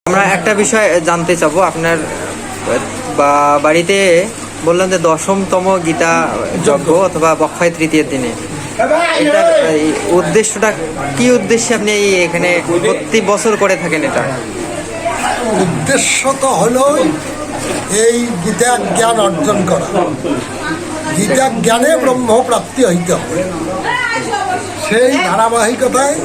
আমরা একটা বিষয় জানতে চাবো, আপনার বাড়িতে বললেন যে 10তম গীতা যজ্ঞ অথবা বক্ষয় তৃতীয়ের দিনে, এটা উদ্দেশ্যটা কি উদ্দেশ্যে আপনি এখানে প্রতি বছর করে থাকেন? এটা উদ্দেশ্য তো হলো এই গীতা জ্ঞান অর্জন করা। গীতা জ্ঞানে ব্রহ্ম প্রাপ্তি হইতে হবে। সেই ধারাবাহিকতায়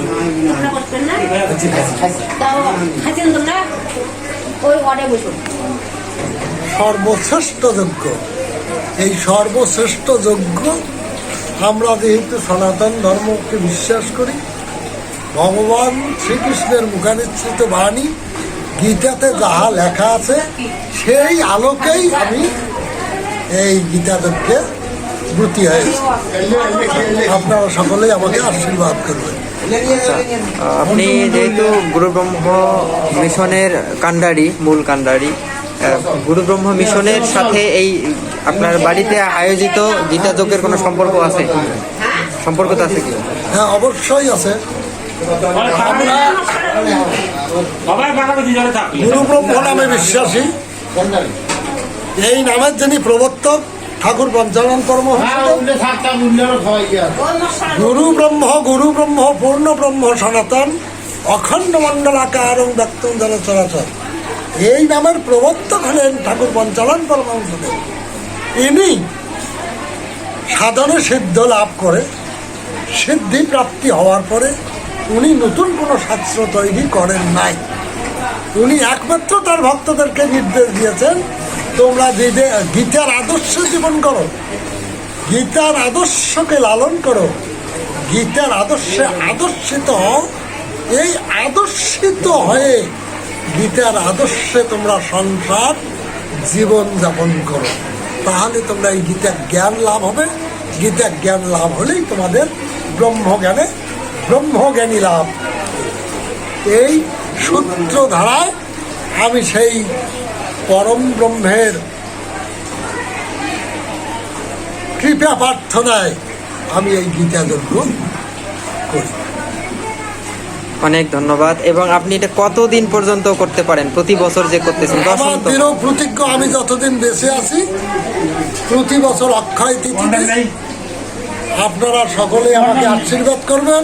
সর্বশ্রেষ্ঠ যজ্ঞ, এই সর্বশ্রেষ্ঠ যজ্ঞ আমরা যেহেতু সনাতন ধর্মকে বিশ্বাস করি, ভগবান শ্রীকৃষ্ণের মুখানিসৃত বাণী গীতাতে যাহা লেখা আছে সেই আলোকেই আমি এই গীতা যজ্ঞে ব্রতী হয়েছি। আপনারা সকলেই আমাকে আশীর্বাদ করবেন। আপনি যেহেতু গুরু ব্রহ্ম মিশনের কাণ্ডারি, মূল কাণ্ডারি, গুরু ব্রহ্ম মিশনের সাথে এই আপনার বাড়িতে আয়োজিত গীতা যজ্ঞের কোনো সম্পর্ক আছে? সম্পর্কটা আছে কি? হ্যাঁ, অবশ্যই আছে। গুরু ব্রহ্ম নামে বিশ্বাসী, এই নামের যিনি প্রবর্তক ঠাকুর পঞ্চানন পরমহংস। গুরু ব্রহ্ম পূর্ণ ব্রহ্ম সনাতন অখণ্ড মণ্ডলাকার ব্যক্তং জল চরাচর, এই নামের প্রবর্তক হলেন ঠাকুর পঞ্চানন পরমহংসদেব। ইনি সাধনে সিদ্ধ লাভ করে সিদ্ধি প্রাপ্তি হওয়ার পরে উনি নতুন কোনো শাস্ত্র তৈরি করেন নাই। উনি একমাত্র তার ভক্তদেরকে নির্দেশ দিয়েছেন, তোমরা গীতার আদর্শে জীবন করো, গীতার আদর্শকে লালন করো, গীতার আদর্শে আদর্শিত হও। এই আদর্শিত হয়ে গীতার আদর্শে তোমরা সংসার জীবন যাপন করো, তাহলে তোমরা এই গীতার জ্ঞান লাভ হবে। গীতার জ্ঞান লাভ হলেই তোমাদের ব্রহ্মজ্ঞানী লাভ। এই সূত্র ধারায় আমি সেই পরম ব্রহ্মের কৃপা প্রার্থনায় আমি এই গীতা যজ্ঞ করি। অনেক ধন্যবাদ। এবং আপনি এটা কতদিন পর্যন্ত করতে পারেন? প্রতি বছর যে করতেছেন? আমার দৃঢ় প্রতিজ্ঞ, আমি যতদিন বেঁচে আছি প্রতি বছর অক্ষয় তিথিতে আপনারা সকলেই আমাকে আশীর্বাদ করবেন।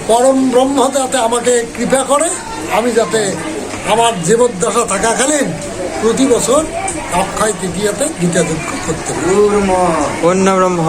পরম ব্রহ্ম যাতে আমাকে কৃপা করে, আমি যাতে আমার জীবদ্দশা থাকাকালীন প্রতি বছর অক্ষয় তৃতীয়াতে গীতা যজ্ঞ করতে পারি। পূর্ণ ব্রহ্ম।